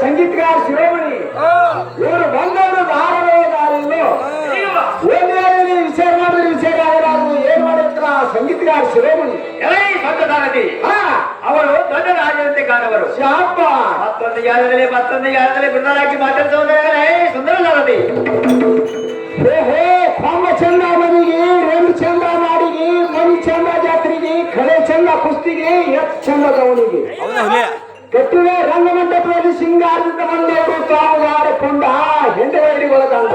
ಸಂಗೀತಗಾರ ಶಿರೋಮಣಿ ಇವರು ಬಂದವರು ದಾರಿಲ್ಲೋ ವಿಚಾರ ಮಾಡಿದ್ರೆ ವಿಚಾರ ಆಗಲಾರದು. ಏನ್ ಮಾಡಿದ್ರ ಸಂಗೀತಗಾರ ಶಿರೋಮಣಿ ಅವರು ದೊಡ್ಡ ರಾಜರಂತೆ ಕಾಣವರು. ಶಾಪ ಮತ್ತೊಂದು ಯಾರದಲ್ಲಿ ಗುರುನಾಗಿ ಮಾತಾಡ್ಸೋದಾಗಲೇ ಸುಂದರ ಸಾರಥಿ. ಓಹೋ ಕೊಂಬ ಚಂದ ಮನಿಗೆ, ರೆಂಬ ಚಂದ ನಾಡಿಗೆ, ಮನಿ ಚಂದ ಜಾತ್ರೆಗೆ, ಕಳೆ ಚಂದ ಕುಸ್ತಿಗೆ, ಎತ್ ಚಂದ ಗವನಿಗೆ ಕಟ್ಟಿದ ರಂಗಮಂಟಪದಲ್ಲಿ ಸಿಂಗಾರದಿಂದ ಬಂದವರು ತಾವು ಆಡಿಕೊಂಡ ಹೆಂಡವೈರಿ ಒಳಗಂಡ.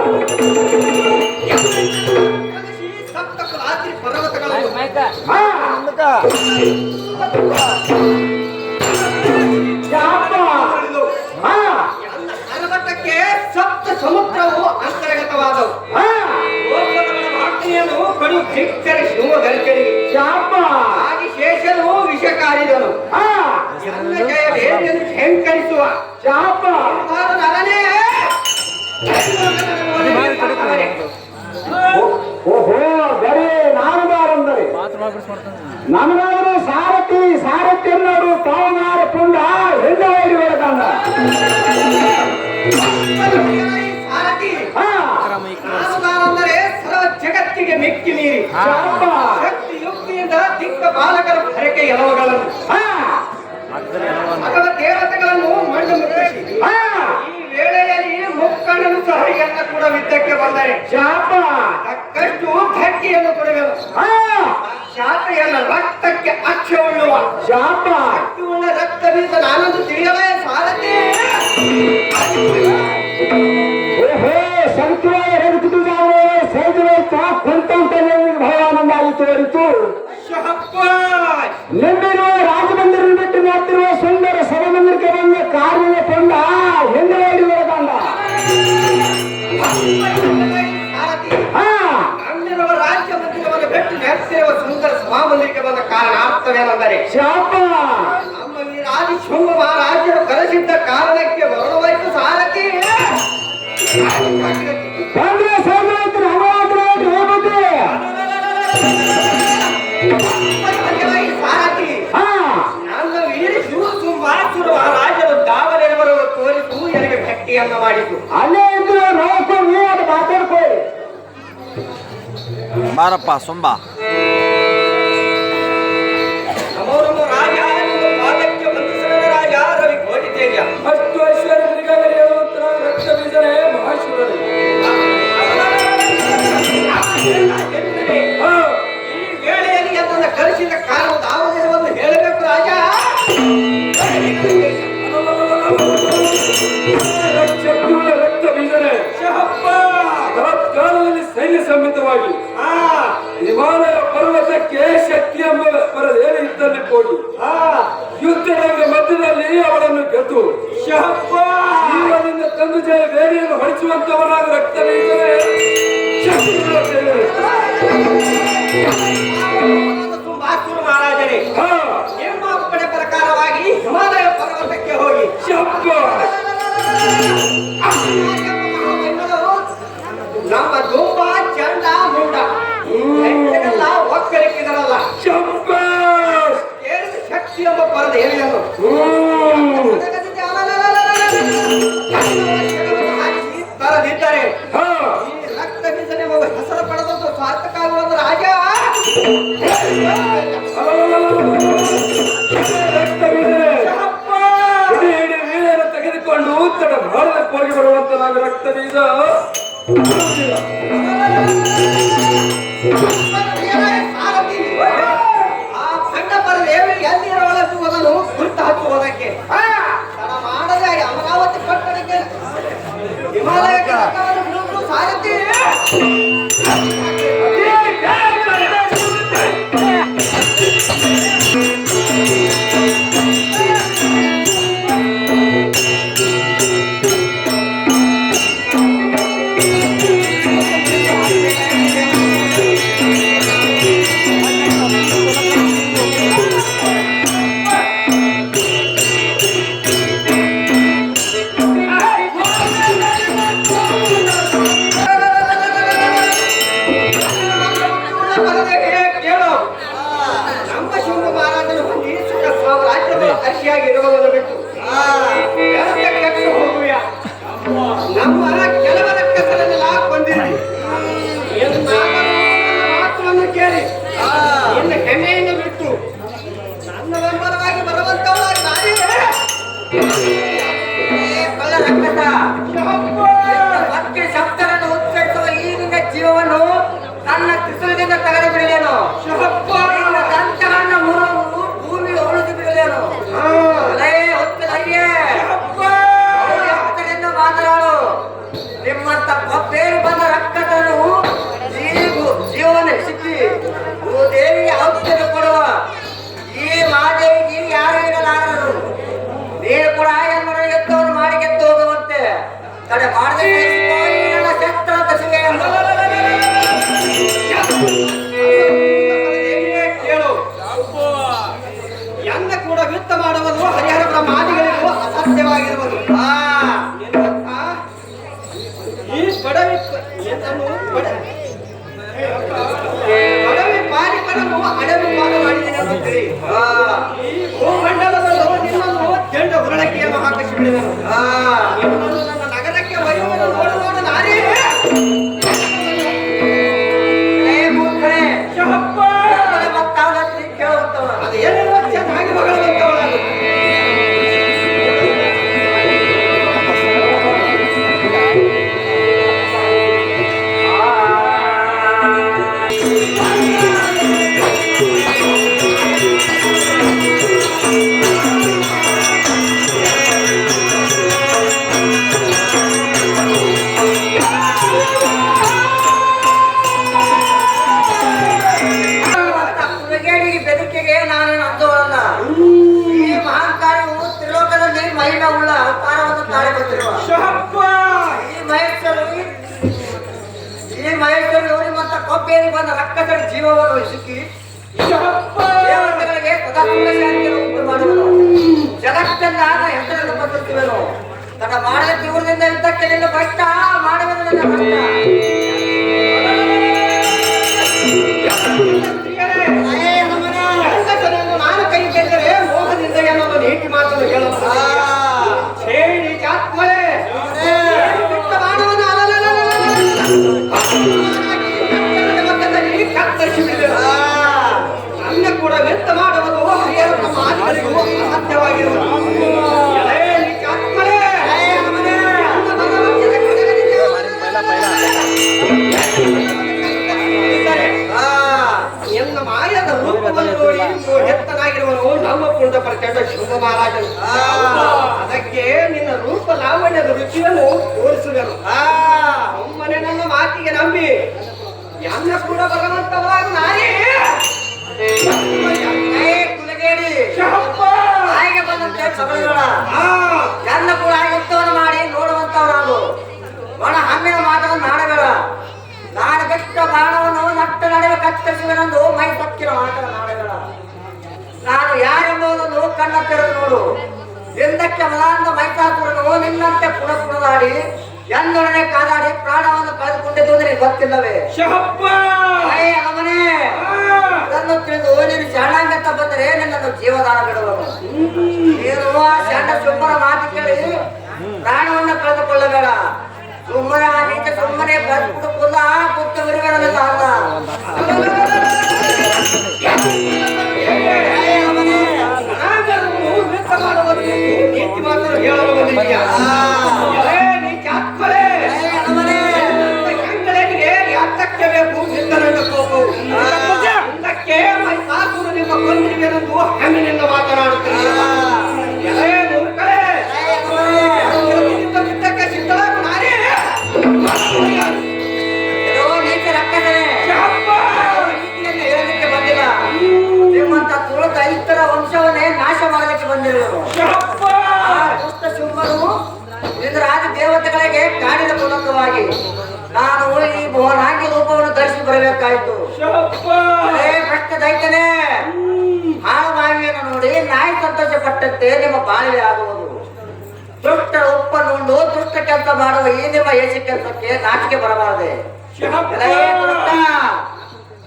ಪರ್ವತಕ್ಕೆ ಸಪ್ತ ಸಮುದ್ರವು ಅಂತರ್ಗತವಾದವು. ಕಡು ಧಿಕ್ಕರ ಶಿವಗರ್ಜನಿಗೆ ಆಗಿ ಶೇಷನು ವಿಷಕಾರಿದನು. ಹೆಂಕರಿಸುವ ಶಾಪ ಓಹೋ ಬರೀ ನಾನು ಬಾರಂದರೆ ನಮಗಾದರೂ ಸಾರಥಿ ಅನ್ನೋರು ತಾವು ಮಾಡಿಕೊಂಡ ಹೆಂಡವೈರಿ ಒಳಗಂಡ. ಅಂದರೆ ಸರ್ವ ಜಗತ್ತಿಗೆ ಮೆಕ್ಕಿ ಮೀರಿ ಶಕ್ತಿ ಯುಕ್ತಿಯಿಂದ ದಿಕ್ಕ ಬಾಲಕರ ಹರಕೆ ಎಲವುಗಳನ್ನು ಅಥವಾ ದೇವತೆಗಳನ್ನು ಮಣ್ಣು ಮುಟ್ಟಿಸಿ ಈ ವೇಳೆಯಲ್ಲಿ ಮುಕ್ಕಣ್ಣನು ಸಹ ಎಲ್ಲ ಕೂಡ ಯುದ್ಧಕ್ಕೆ ಬಂದರೆ ತಕ್ಕಷ್ಟು ಧಕ್ಕಿಯನ್ನು ಕೊಡುವೆನು. ಶಾತೆಯಲ್ಲ ರಕ್ತಕ್ಕೆ ಅಕ್ಷವುಳ್ಳುವ ಶಕ್ತಿಯುಳ್ಳ ರಕ್ತದಿಂದ ನಾನೊಂದು ತಿಳಿಯಲೇ ಸಾರಥಿ. ಭಯಾನಂದ ಆಯಿತು ಅರಿತು ನಿಮ್ಮಿರುವ ರಾಜಮಂದಿರ ಬಿಟ್ಟು ಮಾಡ್ತಿರುವ ಸುಂದರ ಸಭಾಮಂದಿರಕ್ಕೆ ಬಂದ ಕಾರ್ಯ ಕೊಂಡ ಹೆಂಡವೈರಿ ಒಳಗಂಡ. ನಮ್ಮಿರುವ ರಾಜ್ಯ ಮಂದಿರವನ್ನು ಬಿಟ್ಟು ನೆಲೆಸಿರುವ ಸುಂದರ ಸಭಾಮಂದಿರಕ್ಕೆ ಬಂದ ಕಾರಣಾರ್ಥವೇನೆಂದರೆ ಶಾಪ ನಮ್ಮಲ್ಲಿ ರಾಜಶೃಂಗ ಮಹಾರಾಜರು ಕರೆಸಿದ್ದ ಕಾರಣಕ್ಕೆ ಬರುವಾಯ್ತು ಸಾರಥಿ. ಬಂದ್ರೆ ಸೋದರೈತರು ಸಾರಥಿ ನನ್ನ ವೀರ ಶಿವಸುಂಬಾಸುರ ಮಹಾರಾಜರು ದಾವರೆವರು ತೋರಿಸು ನನಗೆ ಭಕ್ತಿಯನ್ನು ಮಾಡಿತು. ಅಲ್ಲೇ ಇದ್ರು ನೋಡ್ಕೊಂಡು ನೀವು ಅದು ಮಾತಾಡ್ಕೊಳ್ಳಿ ಬಾರಪ್ಪ ಸೊಂಬ. ನಮೋರಮ ರಾಜ ಪಾದಕ್ಕೆ ವಂದಿಸಿದ ರಾಜ ರವಿ ಕೋಟಿ ತೇಜ ಅಷ್ಟು ಐಶ್ವರ್ಯಗಳಿಗಾಗಿ ಹೇಳುವಂತ ರಕ್ತ ಬೀಜರೇ ಮಹಾಶಿವರೇ. ಈ ವೇಳೆಯಲ್ಲಿ ಅದನ್ನು ಕರೆಸಿದ ಕಾರಣ ದಾವರೆವನ್ನು ಹೇಳಬೇಕು ರಾಜ. ರಕ್ತ ಬೀಜರೇ ತತ್ಕಾಲದಲ್ಲಿ ಸೈನ್ಯ ಸಮ್ಮಿತವಾಗಿ ಹಿಮಾಲಯ ಪರ್ವತಕ್ಕೆ ಶಕ್ತಿ ಎಂಬ ಪರದೇವಿ ಇದ್ದಲ್ಲಿ ಕೊಡಿ ಯುದ್ಧರಂಗ ಮಧ್ಯದಲ್ಲಿ ಅವಳನ್ನು ಗೆದ್ದು ಜೀವನದಿಂದ ತಂದು ಜಯ ಬೇರೆಯನ್ನು ಹೊಡಿಸುವಂತವನಾದ ರಕ್ತ ಬೀಜರೇ ಸುಂಬಾಸುರ ಮಹಾರಾಜರೇ ನಿಮ್ಮ ಅಪ್ಪಣೆ ಪ್ರಕಾರವಾಗಿ ಹಿಮಾಲಯ ಪರ್ವತಕ್ಕೆ ಹೋಗಿ ನಮ್ಮ ದುಂಬ ಚಂಡ ಮುಂಡ ಎಲ್ಲ ಒಕ್ಕಲಿಕ್ಕಿದರಲ್ಲ ಕೇಳಿದ ಶಕ್ತಿ ಎಂಬ ಪರದೇವಿಯನ್ನು ತರದಿದ್ದರೆ ಈ ರಕ್ತ ಬೀಜನೆ ಹೆಸರು ಪಡೆದದ್ದು ಸಾರ್ಥಕವಾದ ರಾಜ. ತೆಗೆದುಕೊಂಡು ಉತ್ತರ ಭಾರತಕ್ಕೆ ಹೋಗಿ ಬರುವಂತ ನಾವು ರಕ್ತ ಬೀಜ ಆ ಸಣ್ಣ ಪರದೇವಿ ಎಲ್ಲಿರುವದನ್ನು ಗುರುತು ಹಾಕುವುದಕ್ಕೆ ತಡ ಮಾಡದೆ ಅಮರಾವತಿ ಪಟ್ಟಣಕ್ಕೆ ಹಿಮಾಲಯಕ್ಕೆ ಸಾರಥಿ ಕೇಳು ನಮ್ಮ ಶಿವ ಮಹಾರಾಜನು ಹೊಂದಿ ಸುಖ ಸಾಮ್ರಾಜ್ಯದ ಅರ್ಷಿಯಾಗಿ ಇರುವುದನ್ನು ಬಿಟ್ಟು ವ್ಯರ್ಥ ಕೆಟ್ಟು ಹೋಗುವೆಯ ನಮ್ಮ ಕೆಲವರ ಕಸರನ್ನೆಲ್ಲ ಬಂದಿರಿ ಮಾತನ್ನು ಕೇಳಿ ಇನ್ನು ಹೆಮ್ಮೆಯನ್ನು ಬಿಟ್ಟು ನನ್ನ ಬೆಂಬಲವಾಗಿ ಬರುವಂತವರಾಗಿ ನಾನೇ ಮತ್ತೆ ಶಬ್ದವನ್ನು ಉಚ್ಚರಿಸುವ ಈ ನಿನ್ನ ಜೀವವನ್ನು ನನ್ನ ತ್ರಿಶೂಲದಿಂದ ತೆಗೆದು ಬಿಡಲೇನು ನಿನ್ನ ದಂತವನ್ನು ಮುರಿದು ಭೂಮಿ ಉಳಿದು ಬಿಡಲೇನು ಹೊತ್ತರಿಂದ ಮಾತನಾಡು ನಿಮ್ಮಂತ ಬೇರು ಬಂದ ರಕ್ತವನ್ನು ಜೀವನ ಸಿಕ್ಕಿ ದೇವಿಗೆ ಔಷಧ ಕೊಡುವ ಈ ಮಾದೇವಿಗೆ ಯಾರು ಇರಲಾರರು ನೀನು ಕೂಡ ಎಂಬ ಎತ್ತವನ್ನು ಮಾಡಿ ಗೆದ್ದು ಹೋಗುವಂತೆ ತಡೆ ಮಾಡದೆ ಶಸ್ತ್ರ ಕೇಳು ಎಂದ ಕೂಡ ಯುದ್ಧ ಮಾಡುವುದು ಹರಿಹರ ಬ್ರಹ್ಮಾದಿಗಳಿಗೂ ಅಸಾಧ್ಯವಾಗಿರುವುದು ಈ ಪಡವಿ ಪಾಲಿಕರನ್ನು ಅಡವಿ ಪಾಲು ಮಾಡಿದ್ದೇನೆ ಅನ್ನುತ್ತೀರಿ ಈ ಭೂಮಂಡಲದಲ್ಲೂ ನಿನ್ನನ್ನು ಕೆಂಡ ಹೊರಳಕ್ಕಿಯನ್ನು ಹಾಕಿಸಿ ಬಿಡಿದನು ನನ್ನ ನಗರಕ್ಕೆ ಬರುವುದು ನೋಡುವಾಗ ನಾನೇ ಅದು ಏನೇನು ಚೆನ್ನಾಗಿ ಮಗಳಂತವಳದು ಬೆದರಿಕೆಗೆ ನಾನೇನು ಅಂದವಲ್ಲ ಈ ಮಹಾನ್ ಕಾರ್ಯವು ತ್ರಿಲೋಕದಲ್ಲಿ ಮಹಿಮಾ ಉಳ್ಳ ಅವತಾರವನ್ನು ತಾಳೆ ಬಂದಿರುವ ಈ ಮಹೇಶ್ವರಿ ನಿಮ್ಮಂತ ಕೊಪ್ಪೇರಿ ಬಂದ ರಕ್ತದ ಜೀವವನ್ನು ಸಿಕ್ಕಿ ದೇವತೆಗಳಿಗೆ ಸದಾ ಶಾಂತಿಯನ್ನು ಉಂಟು ಮಾಡುವುದು ಜಗತ್ತನ್ನಾಗ ಹೆಸರನ್ನು ಬದುಕುತ್ತಿವೆನು ತನ್ನ ಮಾಡಿದ ಜೀವನದಿಂದ ಯುದ್ಧಕ್ಕೆ ನಿನ್ನ ಭ್ರಷ್ಟ ಮಾಡುವುದು ನನ್ನ ಭ್ರಷ್ಟ ನಾನು ಕೈ ಕೆಟ್ಟರೆ ಮೋಹದಿಂದ ಎನ್ನುವ ನೀತಿ ಮಾತನ್ನು ಹೇಳುವ ಹೇಳಿ ಆತ್ಮಳೆ ಬಿಟ್ಟ ಮಾನವನ ಕತ್ತರಿಸಿ ಬಿಡಿದರು ನನ್ನ ಕೂಡ ವ್ಯರ್ಥ ಮಾಡುವುದು ಹರಿಹರ ಮಾತುಗಳಿಗೂ ಅಸಾಧ್ಯವಾಗಿರುವುದು ಆತ್ಮಳೆ ಎನ್ನ ಮಾಯದ ರೂಪವನ್ನು ನೋಡಿ ಎತ್ತನಾಗಿರುವನು ನಮ್ಮ ಕುಂಡ ಪ್ರಚಂಡ ಶಿವ ಮಹಾರಾಜನು ಅದಕ್ಕೆ ನಿನ್ನ ರೂಪ ಲಾವಣ್ಯದ ರುಚಿಯನ್ನು ತೋರಿಸುವೆನು ಒಮ್ಮನೆ ನನ್ನ ಮಾತಿಗೆ ನಂಬಿ ಎನ್ನ ಕೂಡ ಭಗವಂತವಾಗಿ ನಾನೇ ಕುಲಗೇಡಿ ಹಾಗೆ ಬಂದಂತೆ ಸಬಲಗಳ ಎನ್ನ ಕೂಡ ಯುದ್ಧವನ್ನು ಮಾಡಿ ನೋಡುವಂತವರಾಗು ಒಣ ಹಮ್ಮಿನ ಮಾತನ್ನು ನಾಡಬೇಡ ನಾನು ಬೆಟ್ಟ ಬಾಣವನ್ನು ನಟ್ಟ ನಡೆಯುವ ಕತ್ತರಿಸುವೆನೆಂದು ಮೈ ತಕ್ಕಿರೋ ಆಟದ ನಾಡಬೇಡ ನಾನು ಯಾರೆಂಬುದನ್ನು ಕಣ್ಣ ತೆರೆದು ನೋಡು ಹಿಂದಕ್ಕೆ ಮಲಾಂದ ಮೈತಾಸುರನು ನಿನ್ನಂತೆ ಪುಣಪುಣದಾಡಿ ಎಂದೊಡನೆ ಕಾದಾಡಿ ಪ್ರಾಣವನ್ನು ಕಳೆದುಕೊಂಡಿದ್ದು ನಿನಗೆ ಗೊತ್ತಿಲ್ಲವೇ ಅವನೇ ಅದನ್ನು ತಿಳಿದು ನೀನು ಶಾಣಾಂಗತ್ತ ಬಂದರೆ ನಿನ್ನನ್ನು ಜೀವದಾನ ಬಿಡುವನು ನೀನು ಆ ಶಾಂಡ ಸುಮ್ಮನ ಮಾತು ಕೇಳಿ ಪ್ರಾಣವನ್ನು ಕಳೆದುಕೊಳ್ಳಬೇಡ ಸುಮ್ಮನೆ ನೀಚ ಸುಮ್ಮನೆ ಕುಲ್ಲ ಕುತ್ತ ಬಿಡುವೆನಲ್ಲ ಅಲ್ಲ ನೀತಿ ಮಾತನ್ನು ಹೇಳಲು ಬಂದಿದ್ದೀಯ ಯಾತಕ್ಕೆ ಬೇಕು ನಿಂದರಿಂದ ಕೋಪವು ಹಿಂದಕ್ಕೆ ಮೈಸಾಸುರ ನಿಮ್ಮ ಕೊಂದಿರುವೆನೆಂದು ಹೆಮ್ಮಿನಿಂದ ಮಾತನಾಡುತ್ತೀರಿ ಯುದ್ಧಕ್ಕೆ ಸಿದ್ಧರಾಗು ನಾನೇ ಹೇಳಲಿಕ್ಕೆ ಬಂದಿಲ್ಲ ನಿಮ್ಮಂತ ತುಳು ದೈತರ ವಂಶವನ್ನೇ ನಾಶ ಮಾಡಲಿಕ್ಕೆ ಬಂದಿರುವರು ದುಷ್ಟ ಶುಂಭನು ಇಂದ್ರಾದಿ ದೇವತೆಗಳಿಗೆ ಕಾಡಿದ ಮೂಲಕವಾಗಿ ನಾನು ಈ ಭುವನಾಗಿ ರೂಪವನ್ನು ಧರಿಸಿ ಬರಬೇಕಾಯಿತು ಭ್ರಷ್ಟ ದೈತನೇ ಹಾಳು ಬಾವಿಯನ್ನು ನೋಡಿ ನಾಯಿ ಸಂತೋಷ ಪಟ್ಟಂತೆ ನಿಮ್ಮ ಬಾಳ್ವೆ ಆಗುವುದು ದುಷ್ಟ ಉಪ್ಪನ್ನುಂಡು ದುಷ್ಟ ಕೆಲಸ ಮಾಡುವ ಈ ನಿಮ್ಮ ಏಸಿ ಕೆಲಸಕ್ಕೆ ನಾಚಿಕೆ ಬರಬಾರದೆ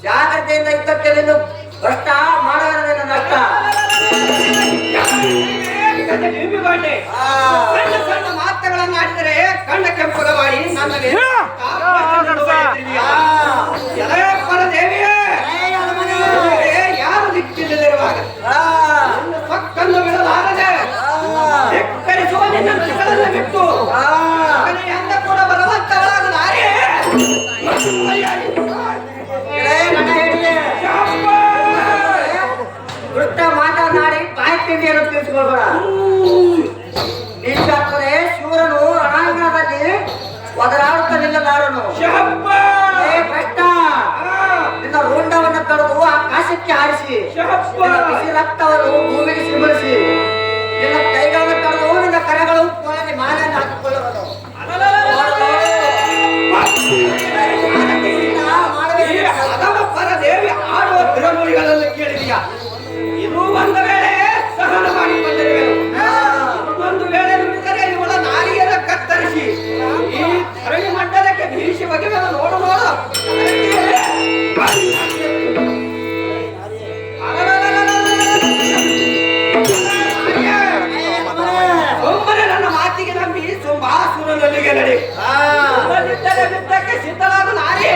ಜಾಗ್ರತೆಯಿಂದ ಇದ್ದಕ್ಕೆ ನಿಂದು ಭ್ರಷ್ಟ ಮಾಡುವುದರಿಂದ ನಷ್ಟ. ಸಣ್ಣ ಸಣ್ಣ ಮಾತುಗಳನ್ನು ಆಡಿದರೆ ಕಣ್ಣ ಕೆಂಪಗ ಮಾಡಿ ನಮಗೆ ಪರದೇವಿಯೇ ಯಾರು ದಿಕ್ಕಿಲ್ಲದಿರುವಾಗ ಪಕ್ಕನ್ನು ಬಿಡಲಾರದೆ ಎಕ್ಕರಿಸುವ ನಿನ್ನ ಮಕ್ಕಳನ್ನು ಬಿಟ್ಟು ಅಂದ ಕೂಡ ಬಲವಂತರಾದ ನಾರೇ ದುಷ್ಟ ಮಾತನಾಡಿ ಬಾಯಿ ತಿಂಡಿಯನ್ನು ತಿಳಿಸಿಕೊಳ್ಬೇಡ. ನೀಟಾಗ್ತದೆ ಶೂರನು ರಣಾಂಗಣದಲ್ಲಿ ಒದರಾಡುತ್ತಾ ನಿಲ್ಲಲಾರನು. ಭ್ರಷ್ಟ ನಿನ್ನ ರುಂಡವನ್ನು ಕಳೆದು ಆಕಾಶಕ್ಕೆ ಹಾರಿಸಿ ನಿನ್ನ ಬಿಸಿ ರಕ್ತವನ್ನು ಭೂಮಿಗೆ ಸಿಂಬಳಿಸಿ ನಿನ್ನ ಕೈಗಳನ್ನು ಕಳೆದು ನಿನ್ನ ಕರೆಗಳು ಕೊನೆಯಲ್ಲಿ ಮಾಲೆಯನ್ನು ಹಾಕಿಕೊಳ್ಳುವನು. ಪರದೇವಿ ಆಡುವ ಬಿರನುಡಿಗಳನ್ನು ಕೇಳಿದೆಯಾ? ಇದು ಒಂದು ವೇಳೆ ಸಹನ ಮಾಡಿಕೊಂಡಿರುವೆನು. ಒಂದು ವೇಳೆ ನುಡಿದರೆ ಇವಳ ನಾಲಿಗೆಯನ್ನು ಕತ್ತರಿಸಿ ಈ ಧರಣಿ ಮಂಡಲಕ್ಕೆ ಭೀಷಿ ಬಗೆಯನ್ನು ನೋಡು ನೋಡು. ಒಮ್ಮನೆ ನನ್ನ ಮಾತಿಗೆ ನಂಬಿ ಸುಂಬಾಸುರನಲ್ಲಿಗೆ ನಡೆ. ಬಿದ್ದಕ್ಕೆ ಸಿದ್ಧಳಾದ ನಾರೇ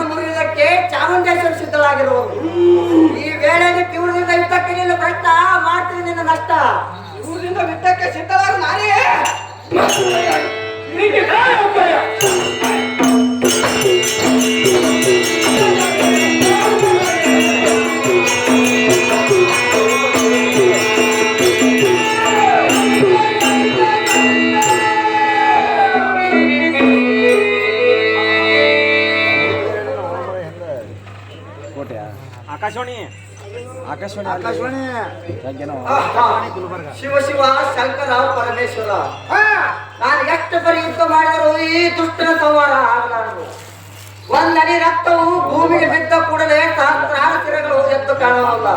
ಮುರಿಯುವುದಕ್ಕೆ ಚಾಮುಂಡೇಶ್ವರಿ ಸಿದ್ಧಳಾಗಿರುವುದು. ಈ ವೇಳೆಯಲ್ಲಿ ತೀವ್ರದಿಂದ ಯುದ್ಧಕ್ಕೆ ನಿಲ್ಲ ಭ್ರಷ್ಟ ಮಾಡ್ತೀನಿ ನಿನ್ನ ನಷ್ಟ. ಊರಿಂದ ಬಿದ್ದಕ್ಕೆ ಸಿದ್ಧಳಾದ ನಾರೇ ಶಿವ ಶಿವ ಶಂಕರ ಪರಮೇಶ್ವರ, ನಾನು ಎಷ್ಟು ಪರಿ ಯುದ್ಧ ಮಾಡಿದರೂ ಈ ದುಷ್ಟನ ಸಂಹಾರ ಆಗಲಾರದು. ಒಂದಡಿ ರಕ್ತವು ಭೂಮಿಗೆ ಬಿದ್ದ ಕೂಡಲೇ ಸಹಸ್ರಾರು ಶಿರಗಳು ಎದ್ದು ಕಾಣುವಲ್ಲ.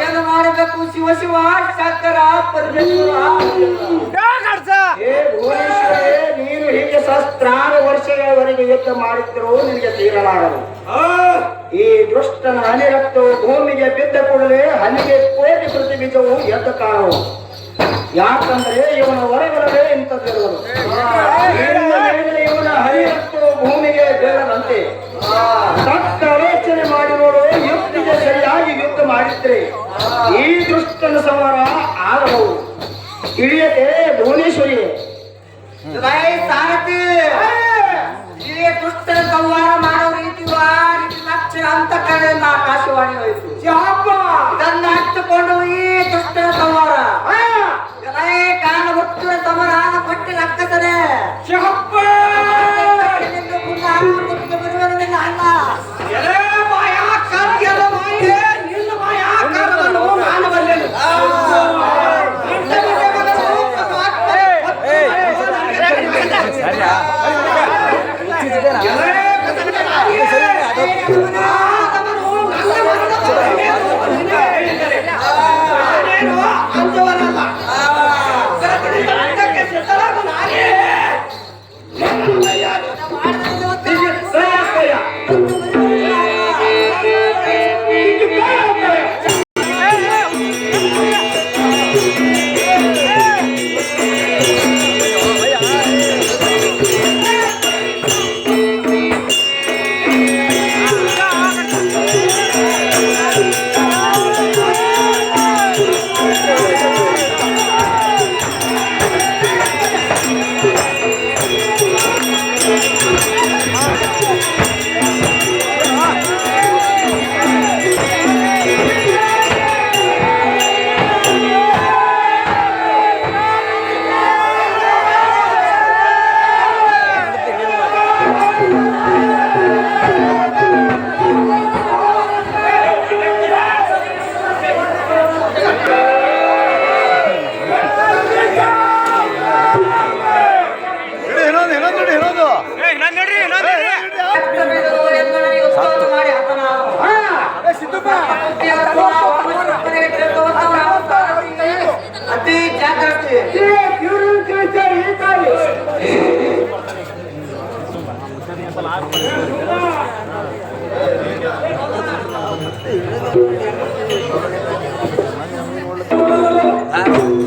ಏನು ಮಾಡಬೇಕು ಶಿವ ಶಿವ ಶಂಕರ ಪರಮೇಶ್ವರ? ನೀನು ಹೀಗೆ ಸಹಸ್ರಾರು ವರ್ಷಗಳವರೆಗೆ ಯುದ್ಧ ಮಾಡಿದ್ದರೂ ನಿನಗೆ ತೀರಲಾರದು. ಈ ದುಷ್ಟನ ಹನಿ ರಕ್ತವು ಭೂಮಿಗೆ ಬಿದ್ದ ಕೂಡಲೇ ಹನಿಗೆ ಕೋಟಿ ಪ್ರತಿ ಬೀಜವು ಎದ್ದು ಕಾಣುವು. ಯಾಕಂದ್ರೆ ಇವನ ಹೊರಗಡೆ ಇಂಥದ್ದಿರುವುದು. ಇವನ ಹನಿ ರಕ್ತವು ಭೂಮಿಗೆ ಬೀಳದಂತೆ ತಕ್ಕ ಆಲೋಚನೆ ಮಾಡಿ ನೋಡು. ಯುದ್ಧಿಗೆ ಸರಿಯಾಗಿ ಯುದ್ಧ ಮಾಡಿದ್ರೆ ಈ ದುಷ್ಟನ ಸಂಹಾರ ಆಗಬಹುದು. ತಿಳಿಯದೆ ಭುವನೇಶ್ವರಿ ಸಾರಥಿ, ಈ ದುಷ್ಟನ ಸಂಹಾರ ಮಾಡೋ ರೀತಿ ಲಕ್ಷಣ ಅಂತ ಕಡೆ ಆಕಾಶವಾಣಿ ಹೋಯಿತು. ಇದನ್ನ ಹಚ್ಚಿಕೊಂಡು ಈ ದುಷ್ಟನ ಸಂಹಾರ ಕಾಲ ಹುಟ್ಟುವ ಸಮರಾನ ಪಟ್ಟಿ ರಕ್ಕಸನೆ ಬರುವುದರಿಂದ ಅಲ್ಲ. ನಿನ್ನ ಮಾಯಾಕಾರವನ್ನು ನಾನು ಬಲ್ಲೆನು.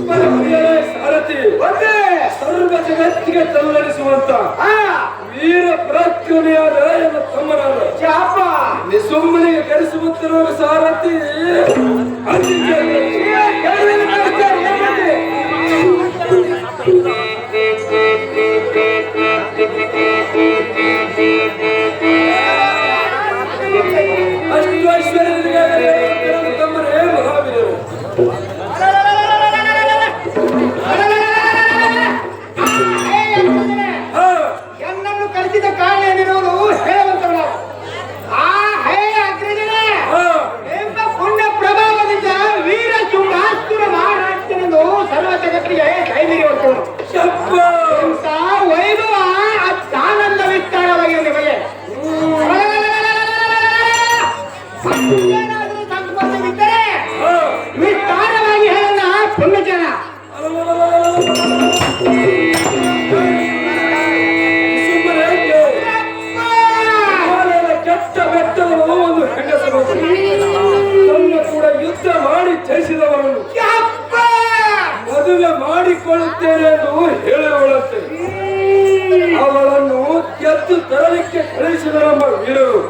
ಸಾರಥಿ ಸರ್ವ ಜಗತ್ತಿಗೆ ತಲ್ಲಡಿಸುವಂತ ವೀರ ಪರಾಕ್ರಮಿಯಾದ ನನ್ನ ತಮ್ಮನಾದ ನಿಸುಮ್ಮನಿಗೆ ಕೆಡಿಸುವಂತಿರುವ ಸಾರಥಿ ಅಷ್ಟು ಐಶ್ವರ್ಯರಿಗೆ ತಮ್ಮರೇ ಮಹಾವೀರರು. ಎನ್ನನ್ನು ಕಲಿಸಿದ ಕಾರಣ ಏನಿರುವುದು ಹೇಳುವಂತವಲ್ಲ. ಆ ಹೇ ಅಗ್ರಜನೇ ಎಂಬ ಪುಣ್ಯ ಪ್ರಭಾವದಿಂದ ವೀರ ಶುಭಾಸುರ ಮಹಾರಾಜನೆಂದು ಸರ್ವ ಜಗತ್ತಿಗೆ ಕೈಮೀರಿರುವಂತವನು. ಇಂಥ ವೈಭವ ಅತ್ಯಾನಂದ ವಿಸ್ತಾರವಾಗಿದೆ ನಿಮಗೆ. ಏನಾದರೂ ಸಂಕೋಚವಿದ್ದರೆ ವಿಸ್ತಾರವಾಗಿ ಹೇಳೋಣ ಪುಣ್ಯಜನ. ಕೆಟ್ಟ ಬೆಟ್ಟವನ್ನು ಒಂದು ಹೆಂಗಸರು ತನ್ನ ಕೂಡ ಯುದ್ಧ ಮಾಡಿ ಜಯಿಸಿದವರನ್ನು ಮದುವೆ ಮಾಡಿಕೊಳ್ಳುತ್ತೇನೆ ಎಂದು ಹೇಳಿರುವಂತೆ ಅವಳನ್ನು ಗೆದ್ದು ತರಲಿಕ್ಕೆ ಕಳಿಸಿದ ನಮ್ಮ ವೀರರು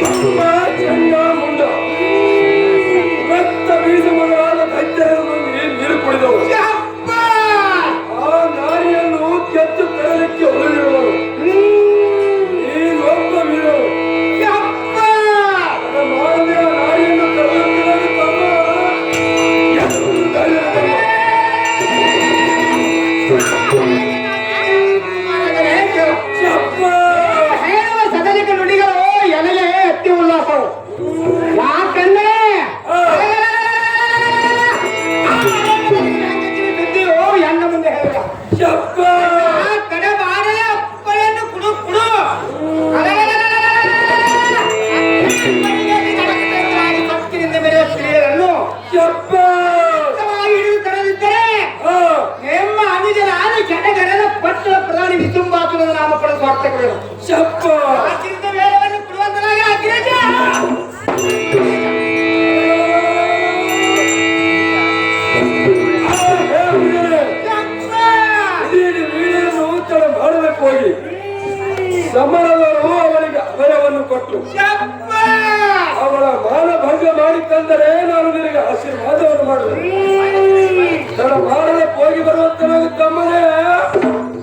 ತುಂಬಾ ಚೆಂದ ಮುಂಡ ರಕ್ತ ಬೀಜ ಮೊದಲಾದ ದೈತ್ಯರನ್ನು ನೀರು ಕುಡಿದವು. ಆ ನಾರಿಯನ್ನು ಗೆದ್ದು ತರಲಿಕ್ಕೆ ಹೊರಡಿರುವರು ನೀನೊಬ್ಬ ವೀರರು. ಮಾಡದೆ ಆ ನಾರಿಯನ್ನು ತರಲಿಕ್ಕೆ ತಮ್ಮ ಎಂದು ಧೈರ್ಯ ತಮ್ಮ. ಹೇಳುವ ಸದಲಿಕ ನುಡಿಗಳು ಎಲೆಗೆ ಎತ್ತಿ ಉಲ್ಲಾಸವು. ಯಾಕಂದ್ರೆ ಸುದ್ದಿಯು ಎನ್ನ ಮುಂದೆ ಹೇಳಿದ ಕಡೆ ಬಾರೇ ಅಪ್ಪಳೆಯನ್ನು ಕುಡು ಕುಡು ಭಕ್ತಿನಿಂದ ಮೆರೆಯುವ ಸ್ತ್ರೀಯರನ್ನು ಹಿಡಿದು ತರದಿದ್ದರೆ ನಿಮ್ಮ ಅನುಜನಾದ ಕೆಟಗರದ ಪಟ್ಟಣ ಪ್ರಧಾನಿ ವಿಸುಂಬಾಸುರದ ನಾಮಪದ ಸ್ವಾರ್ಥಕರು ಆಚರಿಸಿದ ವೇಳವನ್ನು ಕೊಡುವಂತನಾಗಿ ಅಗ್ರಜ ಮಾಡಬೇಕು ಹೋಗಿ ಸಮರದವರು ಅವಳಿಗೆ ಅಭಯವನ್ನು ಕೊಟ್ಟು ಅವಳ ಮಾನಭಂಗ ಮಾಡಿದ್ದಂದರೆ ನಾನು ನಿನಗೆ ಆಶೀರ್ವಾದವನ್ನು ಮಾಡುವೆ. ತಡ ಮಾಡದೆ ಹೋಗಿ ಬರುವಂತ ತಮ್ಮನೇ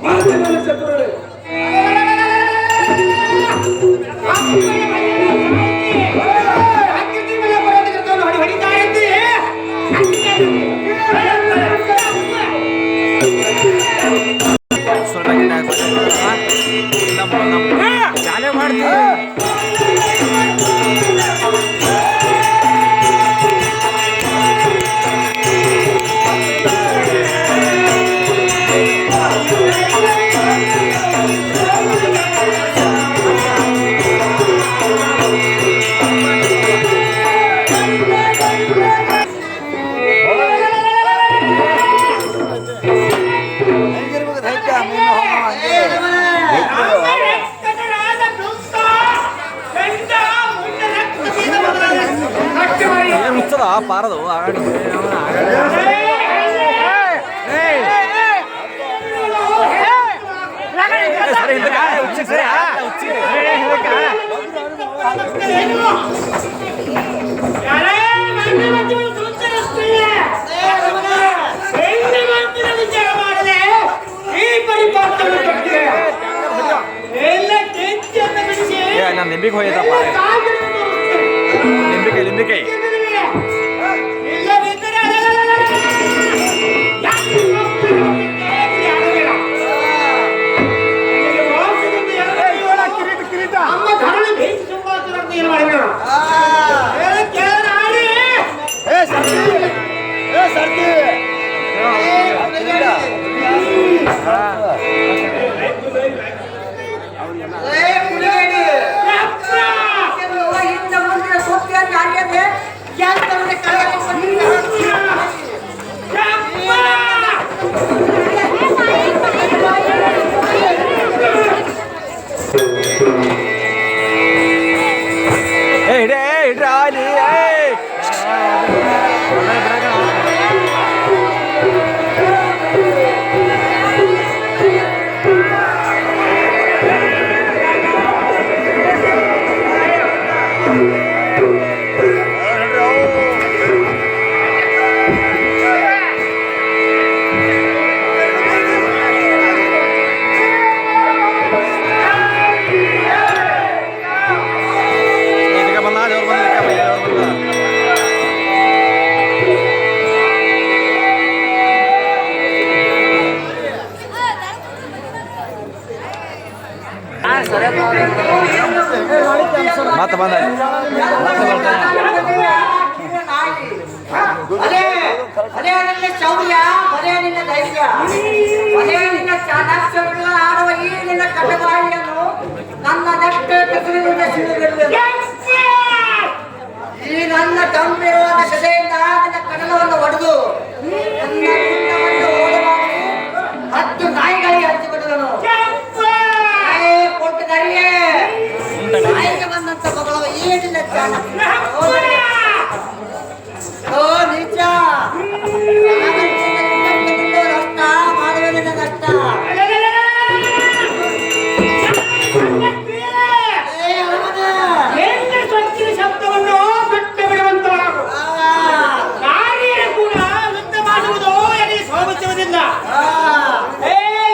ಮಾತಿನ ಚತುರನೇ. ಚಾಲೆ ಮಾಡ್ತೀವಿ. ಮುಚ್ಚದ ಪಾರದು ನಾನು ನಿಂಬಿಗೆ ಹೋಯ್ತಪ್ಪ. ನಿಂಬಿಕಾಯಿ Yeah. ಮತ್ತೆ ಬಂದ ಅದೇ ನಿನ್ನ ಶೌರ್ಯ, ಅದೇ ನಿನ್ನ ಧೈರ್ಯ, ಅದೇ ನಿನ್ನ ಚಾಣಾಕ್ಷರಗಳ ಆಡುವ ಈ ನಿನ್ನ ಕಟಬಾಯಿಯನ್ನು ನನ್ನ ನೆಟ್ಟ ಕೆಸರಿನಿಂದ ಸಿಡಿದಿರುವೆ. ಈ ನನ್ನ ಗಂಭೀರವಾದ ಸದೆಯಿಂದ ನಿನ್ನ ಕಡಲವನ್ನು ಒಡೆದು ನನ್ನ ಪಿಂಡವನ್ನು ಓಡಮಾಡಿ 10 ನಾಯಿಗಳಿಗೆ ಹಂಚಿಬಿಟ್ಟನು. ಕೊಟ್ಟಿದ್ದಾರೆ ನಾಯಿಗೆ ಬಂದಂತ ಮಗಳು ಈ ನಿನ್ನ ನಿಜ ನಷ್ಟ ಮಾಡುವೆ ನಷ್ಟ. ಶಬ್ದವನ್ನು ಬಿಟ್ಟು ಬಿಡುವಂತವರಾಗು. ನಾರಿಯರು ಕೂಡ ಯುದ್ಧ ಮಾಡುವುದು ಎಲ್ಲಿ ಶೋಭಿಸುವುದಿಲ್ಲ.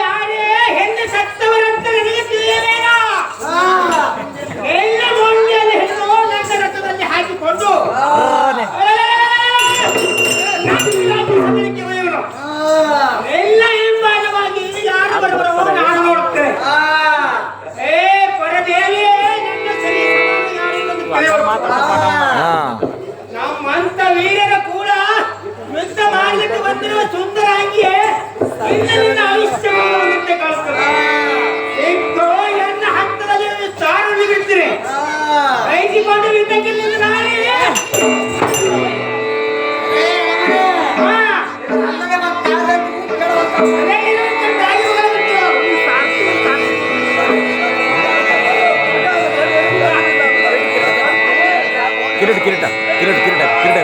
ಯಾರೇ ಹೆಣ್ಣು ಸತ್ತವರಂತ ನನಗೆ ತಿಳಿಯಬೇಡ. ಎಲ್ಲ ಮೊಂಡಿಯಲ್ಲಿ ಹೆಣ್ಣು ನನ್ನ ರಥದಲ್ಲಿ ಹಾಕಿಕೊಂಡು ಎಲ್ಲ ಹಿಂಬಾಲವಾಗಿ ಯಾರು ಬರುವರೋ ನಾನು ನೋಡುತ್ತೇನೆ. ಪರದೇವಿಯೇ ನನ್ನ ಸರಿ ನಮ್ಮಂತ ವೀರರ ಕೂಡ ಯುದ್ಧ ಮಾಡಲಿಕ್ಕೆ ಬಂದಿರುವ ಸುಂದರಾಂಗಿಯೇ ನಿನ್ನ ಆಯುಷ್ಯ ಕಾಣುತ್ತದೆ. ಇಂದು ಎನ್ನ ಹತ್ತದಲ್ಲಿ ಚಾರು ಬಿಡ್ತೀರಿ ಬೈಸಿಕೊಂಡು ಯುದ್ಧಕ್ಕಿಲ್ಲ ನಾನೇ ಕಿರೀಟ ಕಿರೀಟ ಕಿರೀಟ ಕಿರೀಟ ಕಿರೀಟ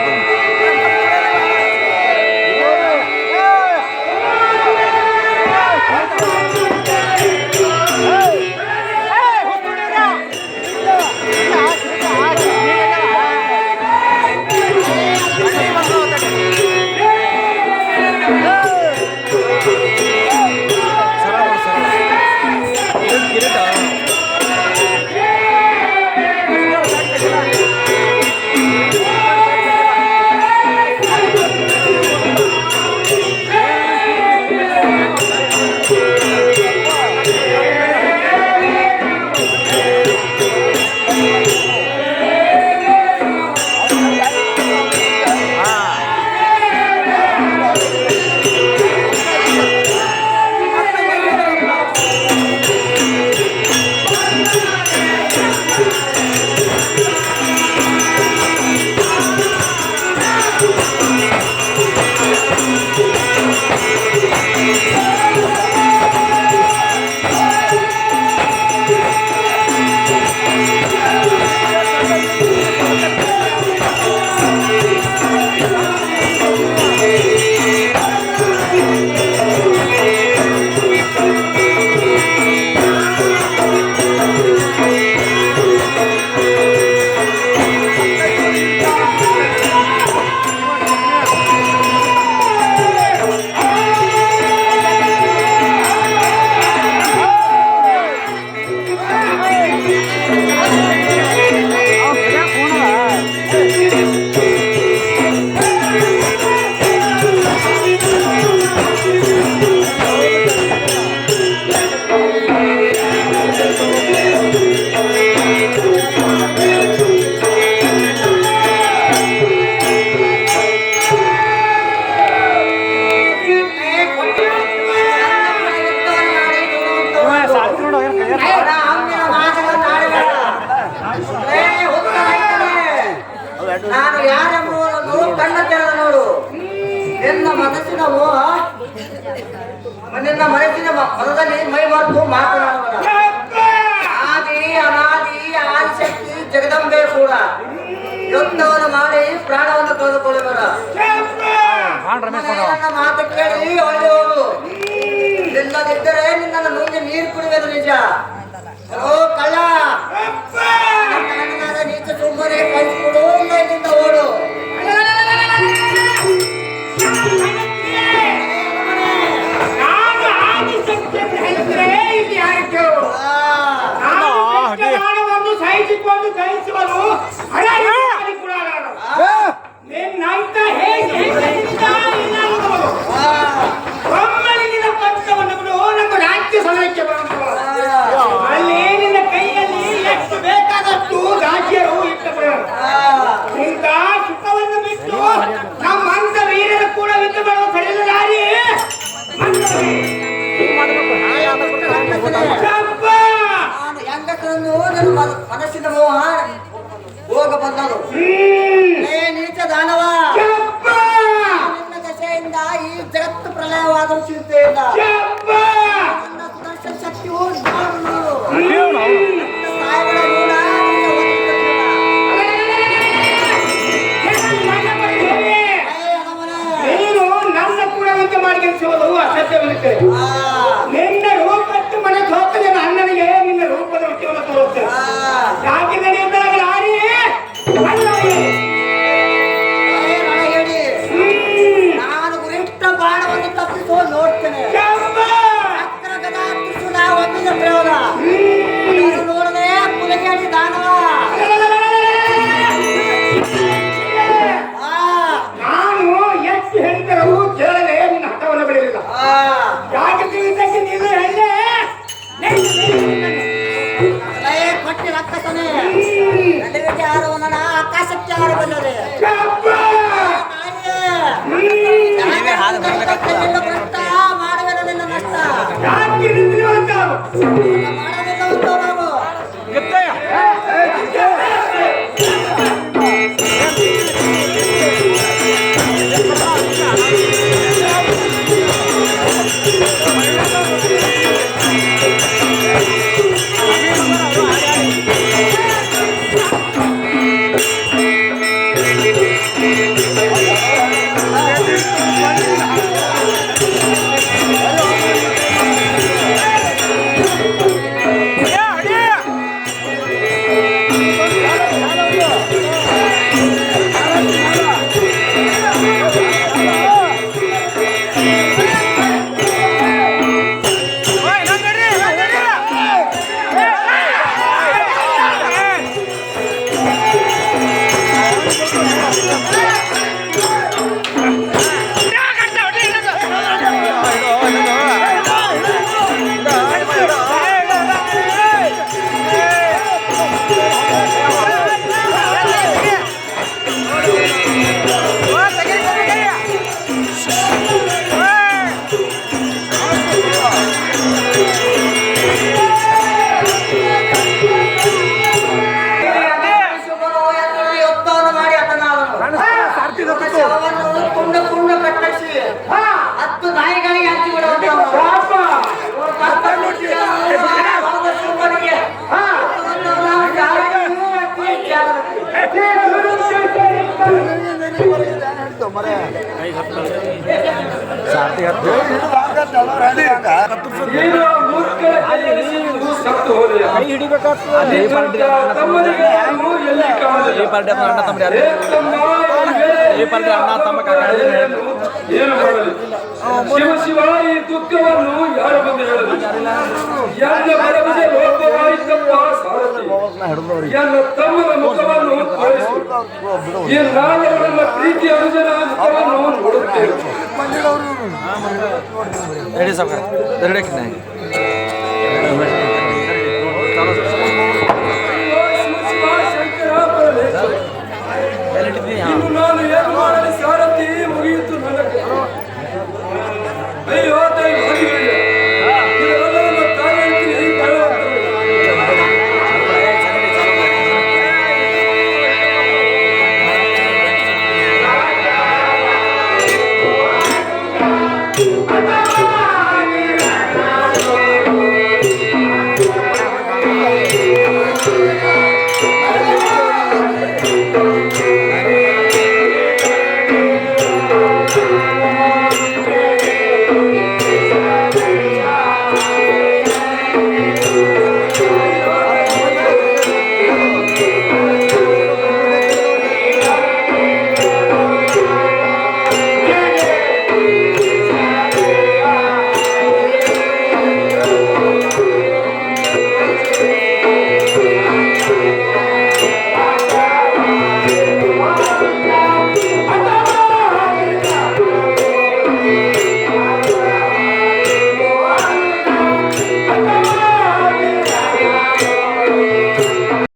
ನಾನು ಯಾರೆಂಬುದನ್ನು ಕಣ್ಣ ತೆರೆದ ನೋಡು. ನಿನ್ನ ಮನಸ್ಸಿನ ಮೋಹ, ನಿನ್ನ ಮನಸ್ಸಿನ ಪದದಲ್ಲಿ ಮೈ ಮರೆತು ಮಾತನಾಡಬೇಡ. ಆದಿ ಅನಾದಿ ಆದಿಶಕ್ತಿ ಜಗದಂಬೆ ಕೂಡ ಯುದ್ಧವನ್ನು ಮಾಡಿ ಪ್ರಾಣವನ್ನು ಕಳೆದುಕೊಳ್ಳಬೇಡ. ನನ್ನ ಮಾತು ಕೇಳಿ ಒಳ್ಳೆ ಹೋಗು. ಇಲ್ಲದಿದ್ದರೆ ನಿನ್ನನ್ನು ನುಂಗಿ ನೀರು ಕುಡಿಯುವುದು ನಿಜ. ಓ ಕಳ್ಳ, ನನ್ನ ನೀಚ ಸುಮ್ಮನೆ ಕಳಿಸಿಕೊಡು, ಇಲ್ಲಿಂದ ಓಡು. ಸಹಿಸಿಕೊಂಡು ಗಣಿಸುವನು ನಿನ್ನಂತ ಹೇಗೆ ಒಮ್ಮೆ ನಿನ್ನ ಪತ್ರವನ್ನು ಬಿಡು, ನಮ್ಮ ರಾಜ್ಯ ಸಲಹಕ್ಕೆ ಬರುವುದು. ಅಲ್ಲಿ ನಿನ್ನ ನಾನು ಹೆಂಗಸರನ್ನು ನನ್ನ ಮನಸ್ಸಿನ ಮೋಹ ಹೋಗ ಬಂದನು. ಏ ನೀಚ ದಾನವ, ನಿನ್ನ ದಶೆಯಿಂದ ಈ ಜಗತ್ತು ಪ್ರಳಯವಾದ ಚಿಂತೆಯಿಂದ ನನ್ನ ಸುದರ್ಶನ ಶಕ್ತಿಯು ಸಾಯಗಳ ಮೂಲ ನೀನು ನನ್ನ ಪೂರವಂತೆ ಮಾಡಿಕೊಳ್ಳುವುದು ಅಸತ್ಯವಿರುತ್ತೆ. ನಿನ್ನ ರೂಪತ್ತು ಮನೆಗೆ ಹೋಗ್ತದೆ ಅಣ್ಣನಿಗೆ ನಿನ್ನ ರೂಪದ ವಿಷಯವನ್ನು ತೋರುತ್ತೇನೆ. ಯಾಕೆ ನಡೆಯುತ್ತಾಗ ಆಡಿ ನಾನು ಗುರಿಷ್ಟ ಬಾಣವನ್ನು ತಪ್ಪಿಸೋ ನೋಡ್ತೇನೆ. ಚಕ್ರ ಗದಾ ತ್ರಿಶೂಲ ಒಂದಿನ ಪ್ರಯೋಗ ನೋಡದೆ ಕುಲಗೇಡಿ ದಾನವ. ನಾನು ಎಷ್ಟು ಹೇಳಿದರೂ ಕೇಳದೆ ನಿನ್ನ ಹಠವನ್ನು ಬಿಡಲಿಲ್ಲ. ಯಾಕೆ ತಿಳಿದಕ್ಕೆ ನೀನು ಹೇಳೇ ಕೊಟ್ಟಿ ರಕ್ಕಸನೆ ನಡುವಿಗೆ ಹಾರುವನ ಆಕಾಶಕ್ಕೆ ಹಾರ ಬಂದರೆ ಮಾಡುವೆನ ನಿನ್ನ ನಷ್ಟ ಮಾಡೋದಿಲ್ಲ ನಾವು. ಕುಂಡ ಕತ್ತರಿಸಿ 10 ನಾಯಿಗಳಿಗೆ ಹಚ್ಚಿ ಶಿವ ಶಿವ ಈ ದುಃಖವನ್ನು ಯಾರು ಬಂದು ಹೇಳಲು ಎಲ್ಲ ಬರಬದೆ ಲೋಕವಾಯಿತಪ್ಪ ಸಾರಥಿ ಎಲ್ಲ ತಮ್ಮನ ಮುಖವನ್ನು ತೋರಿಸು. ಈ ನಾಲ್ವರನ್ನ ಪ್ರೀತಿ ಅನುಜನ ಮುಖವನ್ನು ನೋಡುತ್ತೇವೆ.